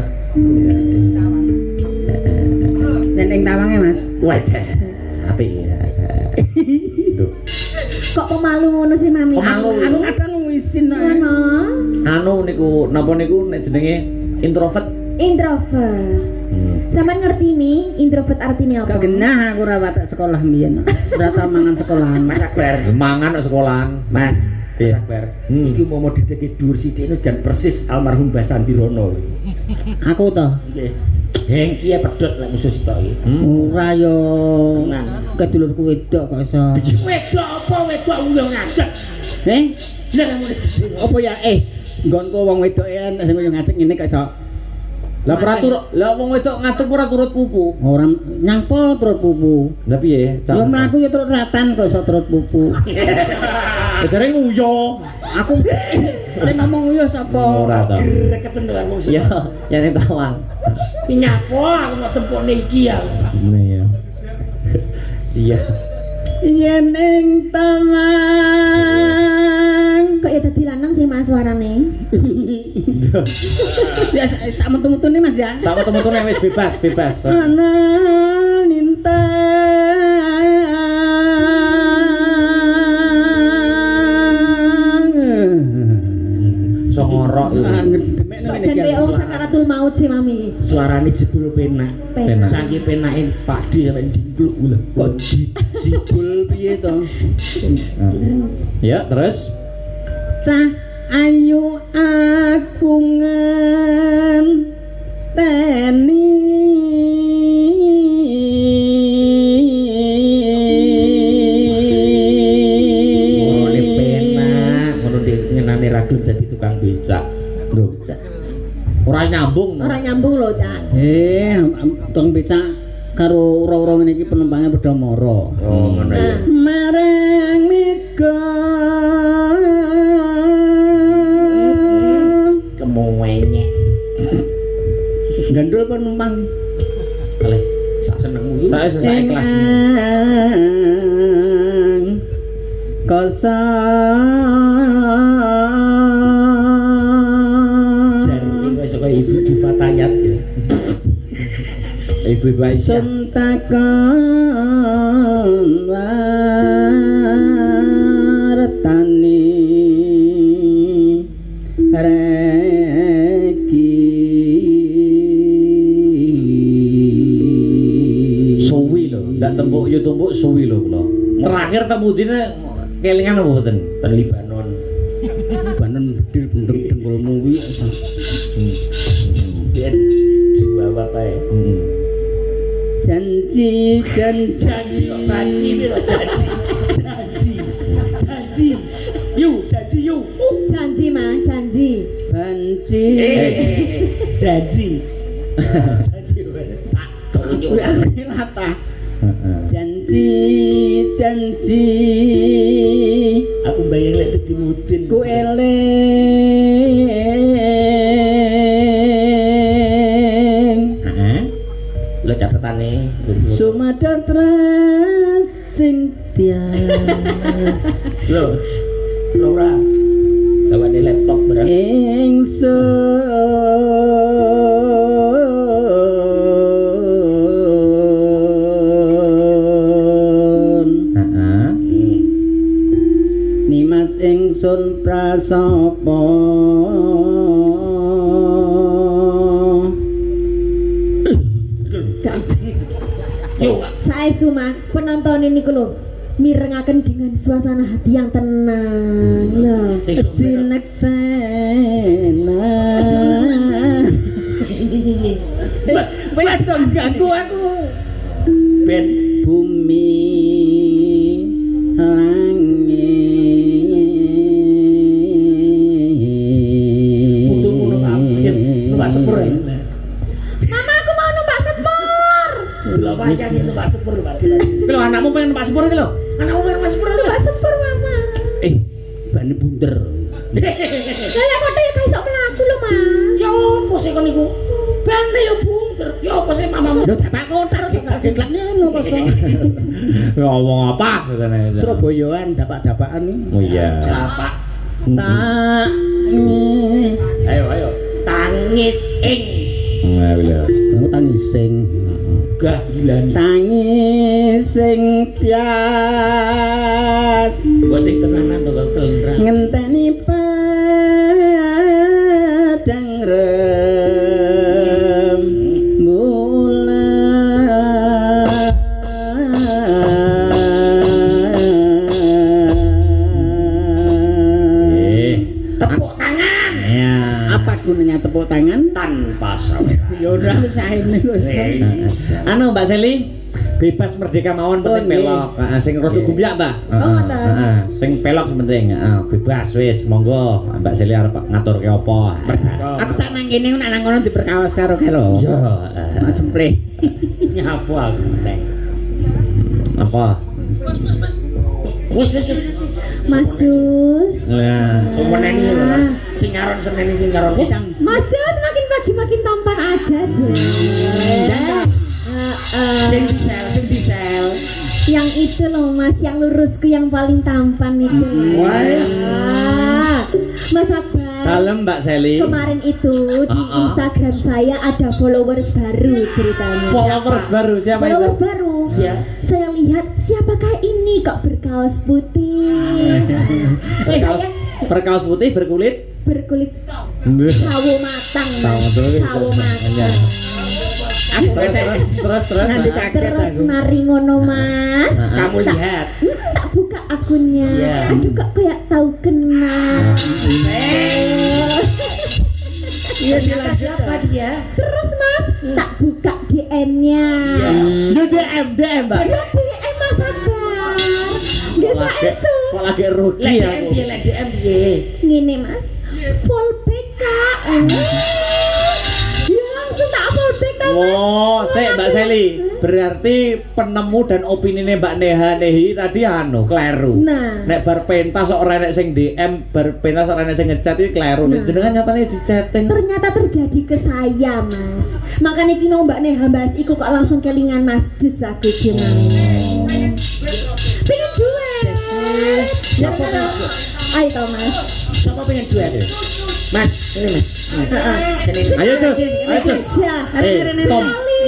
Speaker 6: Ning tawange, Mas.
Speaker 1: Wajah. Apik ya. Tuh.
Speaker 2: Kok pemalu ngono sih Mami?
Speaker 6: Aku kadang ngisin
Speaker 2: Ngono.
Speaker 1: Anu niku napa niku nek jenenge introvert.
Speaker 2: Introvert. Sampean ngerti mi introvert artinya apa?
Speaker 6: Kok genah aku ora watak sekolah mbiyen. Ora tau mangan sekolahan.
Speaker 5: Mas Akbar.
Speaker 1: Mangan kok sekolahan.
Speaker 5: Mas.
Speaker 1: Iya.
Speaker 5: Akbar. Iki mau dideke dhuwur sithik jan persis almarhum Mbah Sandirono.
Speaker 6: Aku to.
Speaker 5: Nggih. Hengki pedhot lek musuh sitok iki.
Speaker 6: Ora yo.
Speaker 5: Tenang.
Speaker 6: Kedulurku wedok kok iso.
Speaker 5: Wedok apa wedok uyung ngadeg. Lah kamu
Speaker 6: Apa ya nggonku wong wedok sing koyo ngadeg ngene kok iso.
Speaker 1: Lah wong wedok ngadeg ora turut pupu.
Speaker 6: Ora nyangpol turut pupu.
Speaker 1: Lah piye?
Speaker 6: Yo mlaku yo turut ratan kok iso turut pupu.
Speaker 1: Jare nguyo.
Speaker 6: Aku sing ngomong yo sapa?
Speaker 1: Ora to.
Speaker 5: Greketen dengan wong
Speaker 1: Ya, ya ning tawang.
Speaker 5: Nyapo aku mau tempukne iki ya.
Speaker 1: Iya. Iya.
Speaker 6: Yen ing tawang
Speaker 2: Kok ya dadi lanang sih Mas suarane?
Speaker 6: Ya sak metu-metune Mas ya.
Speaker 1: Tak ketemu-ketemu wis bebas.
Speaker 6: Ana lintang.
Speaker 1: Songorok itu.
Speaker 2: Sampai wong sakaratul maut sih mami.
Speaker 5: Suarane jebul penak.
Speaker 2: Penak.
Speaker 5: Saking penake Pak D sampe dingkluk lho.
Speaker 6: Kok jibul piye to?
Speaker 1: Ya, terus
Speaker 6: Cah ayu agungan teni
Speaker 5: Suarane penak, ngono dhek ngenane ragil dadi tukang becak.
Speaker 1: lho. Ora nyambung.
Speaker 2: Ora nyambung lho, Cak.
Speaker 6: Tong becak karo ora-ora ngene iki penumpangnya padha mara.
Speaker 5: Oh, ngono ya.
Speaker 6: Marang mega
Speaker 5: Kemuwenyek.
Speaker 6: gandul penumpang
Speaker 5: Kalih sak senengmu iki.
Speaker 1: Saya sesak ikhlas.
Speaker 5: Jarine kok saka ibu Fatayat ya.
Speaker 1: Ibu Aisyah.
Speaker 6: Suntakon wartani
Speaker 1: Suwi lho, ndak tembuk yo tumbuk suwi lho kula. Terakhir temu dine kelingan apa mboten?
Speaker 5: Ten Libanon.
Speaker 6: banan bedil bendeng dengkulmu wi
Speaker 5: Biyen jiwa bapak.
Speaker 6: janji
Speaker 5: Janji kok banci piro janji. Janji. Janji yuk.
Speaker 2: Janji, Ma, janji.
Speaker 6: banci
Speaker 5: Janji. Janji tak
Speaker 6: kuwi arep lata janji
Speaker 5: Aku bayang lek teki mudin.
Speaker 6: ku eling
Speaker 5: Lo catetane.
Speaker 6: sumadatra sing tias
Speaker 5: Lo. Ora. Gawane laptop berat.
Speaker 6: Ingsun nimas ingsun prasapa
Speaker 5: Yuk.
Speaker 2: Saestu, Ma, penonton ini lho mirengaken dengan suasana hati yang tenang. Loh.
Speaker 6: sineksena wis aja ganggu aku
Speaker 5: Ben.
Speaker 6: bumi
Speaker 5: Putu ngono kabeh. Numpak sepur.
Speaker 2: Mama, aku mau numpak sepur.
Speaker 5: Delok wayang itu numpak sepur, Pak.
Speaker 1: Lho anakmu pengen numpak sepur iki lho.
Speaker 5: Anak umur numpak sepur.
Speaker 2: Numpak sepur, Mama.
Speaker 6: bane bunder
Speaker 2: Lah kok ya iso mlaku lho, Ma.
Speaker 5: Ya opo sih kon niku? Bane yo bunter. Ya opo sih mamamu?
Speaker 6: lho tak kontar diklak ngono kok
Speaker 1: Ngomong apa katanya.
Speaker 6: Surabayaan dapak-dapakan iki
Speaker 1: Oh iya.
Speaker 5: Bapak.
Speaker 6: tak
Speaker 5: Ayo. Tangis ing.
Speaker 1: Nah, lho.
Speaker 6: aku tangising
Speaker 5: Gah gilani.
Speaker 6: tangising tias
Speaker 5: Gua sing tenanan to kok kelentrak.
Speaker 6: ngenteni padang
Speaker 5: Tepuk tangan
Speaker 1: Ya.
Speaker 6: apa gunanya tepuk tangan
Speaker 5: tanpa saweran.
Speaker 6: ya udah saene
Speaker 1: Anu Mbak Seli, bebas merdeka mawon penting
Speaker 6: nggih.
Speaker 1: pelok. Sing rada gumbyak, Mbak.
Speaker 2: ngoten.
Speaker 1: Sing pelok penting. Bebas wis, monggo. Mbak Seli arep ngaturke apa?
Speaker 6: aku tak nang kene nek nang kono diperkawas karo kelo
Speaker 1: Yo.
Speaker 6: jempleh
Speaker 5: Nyapu aku nek.
Speaker 1: Apa?
Speaker 5: Wis.
Speaker 2: Mas Jus.
Speaker 1: Nah.
Speaker 5: Sumeneni lho, Mas. Sing nyaron seneni sing nyaron. Wis.
Speaker 2: Mas Jus makin pagi makin tampan aja deh.
Speaker 5: Sing disel.
Speaker 2: Yang itu loh Mas, yang lurusku yang paling tampan itu.
Speaker 5: Wah.
Speaker 2: Mas Abbas.
Speaker 1: Dalem Mbak Seli.
Speaker 2: Kemarin itu di Instagram saya ada followers baru ceritanya.
Speaker 1: Followers baru siapa itu?
Speaker 2: Followers baru.
Speaker 5: Ya.
Speaker 2: Saya lihat siapakah ini kok berkaos putih.
Speaker 1: Berkaos putih berkulit
Speaker 2: Berkulit sawo matang. Sawo matang. Terus mari ngono Mas.
Speaker 5: Kamu lihat.
Speaker 2: Tak buka akunnya.
Speaker 5: Iya.
Speaker 2: Aduh kok kayak tahu kenal.
Speaker 5: Iya bilang siapa dia?
Speaker 2: Terus Mas, tak buka DM-nya.
Speaker 1: Lu DM Mbak.
Speaker 2: Aduh DM Mas Akbar. Biasa itu.
Speaker 1: Kok lagi rugi
Speaker 5: Lek
Speaker 1: aku.
Speaker 5: DM lek DM piye?
Speaker 2: Ngene Mas, full back ya langsung tak full back tau, Mas.
Speaker 1: Oh, Mbak Seli. Berarti penemu dan opinine Mbak Nehi tadi kleru.
Speaker 2: Nah.
Speaker 1: Nek bar pentas kok ora enek sing DM, bar pentas ora enek sing ngechat iki kleru.
Speaker 2: Nah.
Speaker 1: Jenengan nyatane di chatting.
Speaker 2: Ternyata terjadi ke saya Mas. Makanya iki mau Mbak Neha bahas iku kok langsung kelingan Mas Jus aku gimana. Pengen duet.
Speaker 5: Siapa pengen?
Speaker 2: Ayo tau Mas.
Speaker 5: Siapa pengen duet? Mas, ini Mas. Sini.
Speaker 1: Ayo Jus, ayo Jus.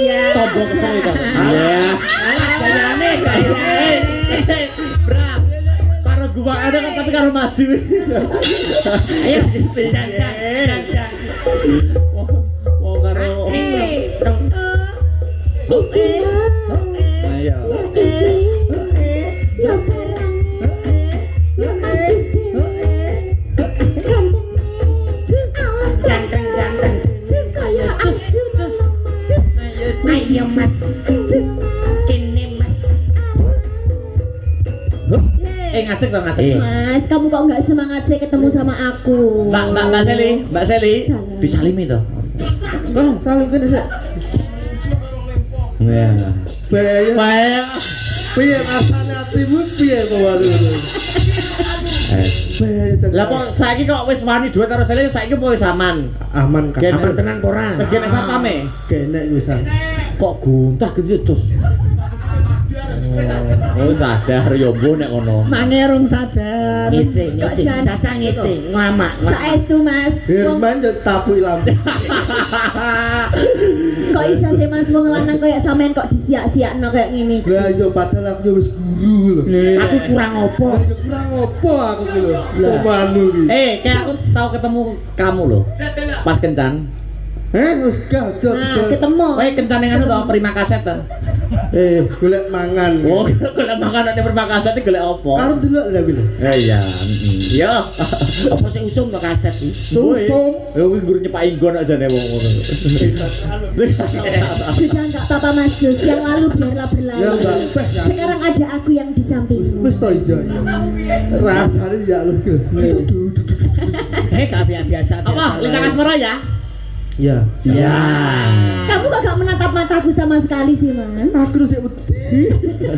Speaker 2: Ya.
Speaker 1: Tombol kesel itu. Iya.
Speaker 5: Alah gayane gayane.
Speaker 1: Bra. Karo gua ada kan tapi karo maju.
Speaker 5: Ayo dan.
Speaker 1: Wong karo
Speaker 2: Iki
Speaker 1: ayo.
Speaker 2: ya barangnya ya Mas Jus
Speaker 5: Ganteng.
Speaker 2: kayak Jus
Speaker 5: Ayo Mas. Kene Mas.
Speaker 1: Ngadeg to ngadeg.
Speaker 2: Mas, kamu kok nggak semangat sih ketemu sama aku?
Speaker 1: Mbak Seli, disalimi to.
Speaker 6: Oh, salim kene sik.
Speaker 1: Ya.
Speaker 6: Saya piye rasane atimu piye kok wae.
Speaker 1: Lah kok saiki kok wis wani duit karo Seli saiki apa wis aman?
Speaker 6: Aman kan.
Speaker 5: Aman tenan ora?
Speaker 1: Wis kene satpame.
Speaker 6: Kenek wisan.
Speaker 1: Kok guntah gitu Cus. Oh sadar ya mbo nek ngono.
Speaker 6: Mangerung sadar.
Speaker 5: Ngece, caca ngece, nglamak.
Speaker 2: Saestu Mas.
Speaker 6: Firman yo tapu lampu.
Speaker 2: Kok iso sih Mas wong lanang koyo sampean kok disiak-siakno kayak ngene.
Speaker 6: Lah yo padahal aku wis guru lho.
Speaker 5: Aku kurang opo?
Speaker 6: Yo kurang opo aku ki lho. Kok manu ki.
Speaker 1: Kayak aku tahu ketemu kamu loh. Pas kencan.
Speaker 6: Wis gajah.
Speaker 2: Nah, ketemu.
Speaker 1: Kowe kencane anu to Prima Kaset to.
Speaker 6: Golek mangan.
Speaker 1: Oh, golek makan nek Prima Kaset iki golek apa?
Speaker 6: Arep delok lha kuwi lho.
Speaker 1: Iya, Yo.
Speaker 5: Apa sing usum to kaset iki?
Speaker 6: Sungsung.
Speaker 1: Ya kuwi guru nyepak inggon aja nek wong ngono.
Speaker 2: Sudah enggak apa-apa Mas Jus, yang lalu biarlah berlalu.
Speaker 6: Ya, Mbak.
Speaker 2: Sekarang ada aku yang di sampingmu.
Speaker 6: Wis to ijo. Rasane ya lho.
Speaker 5: Gak biasa.
Speaker 1: Apa? Lintang asmara ya?
Speaker 6: Ya.
Speaker 1: Ya.
Speaker 2: Kamu kok gak menatap mataku sama sekali sih Mas?
Speaker 6: Aku sik wedi.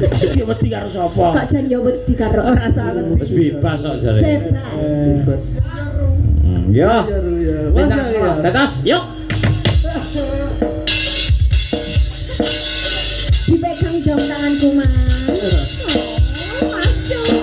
Speaker 5: Iki wedi karo sapa?
Speaker 2: Kok jan yo wedi karo
Speaker 6: Ora salah.
Speaker 1: Wis bebas kok jare.
Speaker 2: bebas.
Speaker 1: Yo.
Speaker 6: Ya.
Speaker 1: Lintang asmara. Tetas, yuk.
Speaker 2: Dipegang dong tanganku Mas. Oh, Mas Jus.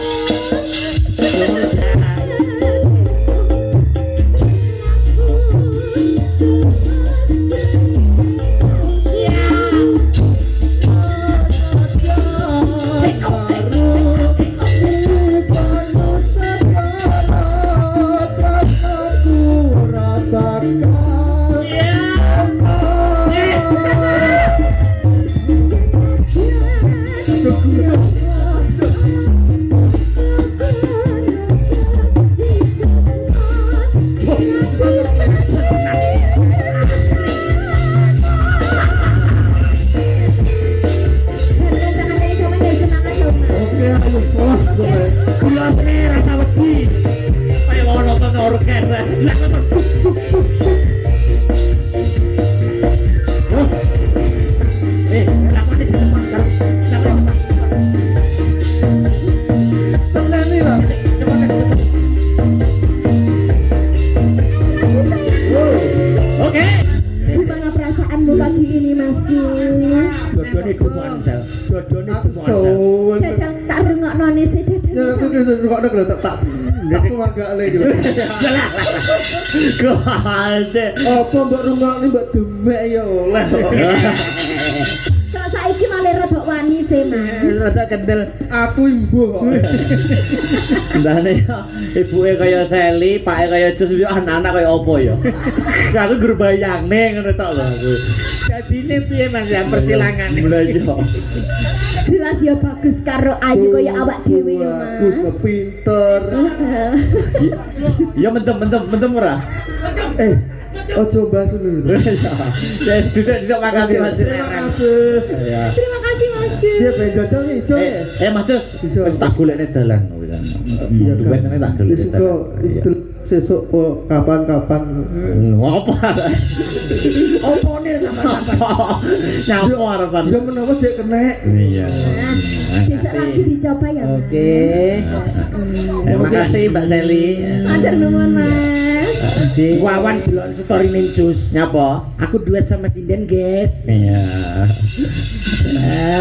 Speaker 2: kedatanganmu pagi ini Mas Jus.
Speaker 5: Dodone dumoan sel. Dodone
Speaker 7: Aku
Speaker 5: dumoan sel.
Speaker 7: sowan.
Speaker 2: Dadang tak rungoknone sih
Speaker 7: Ya aku
Speaker 2: dadang.
Speaker 7: kok nek tak tak suwagale iki.
Speaker 1: Gajah.
Speaker 7: Apa mbok rungokne mbok demek ya oleh.
Speaker 2: Kok saiki malah rada wani sih Mas.
Speaker 5: Rasa kendel.
Speaker 7: Aku imbuh kok.
Speaker 1: Ndane ya ibuke kaya Seli, pake kaya Jus, yo anak-anak kaya opo ya. Aku gur bayangne ngono tok lho aku.
Speaker 5: Dadine piye Mas ya persilangane?
Speaker 1: Mulai yo.
Speaker 2: Jelas ya bagus karo ayu kaya awak dhewe ya
Speaker 7: Bagus,
Speaker 2: Mas.
Speaker 7: pinter.
Speaker 1: Ya mendem ora.
Speaker 7: Ojo bahas dulu.
Speaker 1: Ya duduk makasih Mas.
Speaker 7: Terima kasih.
Speaker 1: Ya.
Speaker 2: Terima kasih Mas Jus.
Speaker 7: Dia bejajal nih, Cok.
Speaker 1: Mas Jus,
Speaker 7: Bisa.
Speaker 1: wis tak golekne dalan wis.
Speaker 7: Iya,
Speaker 1: Duwe tak golekne
Speaker 7: Besok
Speaker 1: dalan. Iya.
Speaker 7: sesuk kok kapan-kapan.
Speaker 1: Apa?
Speaker 5: Opone sama-sama.
Speaker 1: Nyapa harapan.
Speaker 7: Ya menawa sik kenek.
Speaker 1: Iya.
Speaker 2: Besok lagi dicoba ya Mas.
Speaker 5: Oke.
Speaker 1: Terima kasih Mbak Seli.
Speaker 2: Matur nuwun Mas.
Speaker 5: Wawan delok story ning Jus.
Speaker 1: Nyapa?
Speaker 5: Aku duet sama Sinden, guys.
Speaker 1: Iya.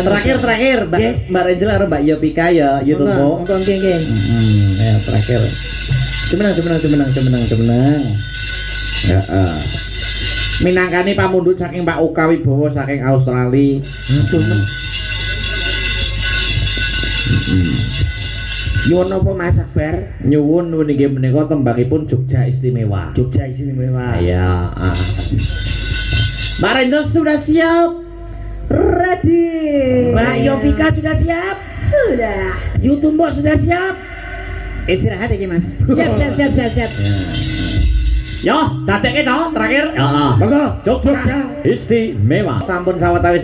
Speaker 1: Terakhir Mbak Rangel karo Mbak Yopika ya YouTube.
Speaker 5: Monggo nggih.
Speaker 1: Ya terakhir. Cemenang. Ya. Minangkani pamundhut saking Pak Uka Wibowo saking Australia.
Speaker 5: Nyuwun apa Mas Akbar?
Speaker 1: Nyuwun nggih menika tembakipun Jogja Istimewa.
Speaker 5: Jogja istimewa.
Speaker 1: Iya. Mbak Rangel sudah siap?
Speaker 2: Ready.
Speaker 5: Mbak Yovika sudah siap?
Speaker 2: Sudah.
Speaker 5: Yutumbo sudah siap?
Speaker 6: Istirahat iki Mas.
Speaker 2: Siap.
Speaker 1: Yo, dadekke to terakhir. Heeh.
Speaker 5: Monggo.
Speaker 1: Jogja Istimewa. Sampun sawetawis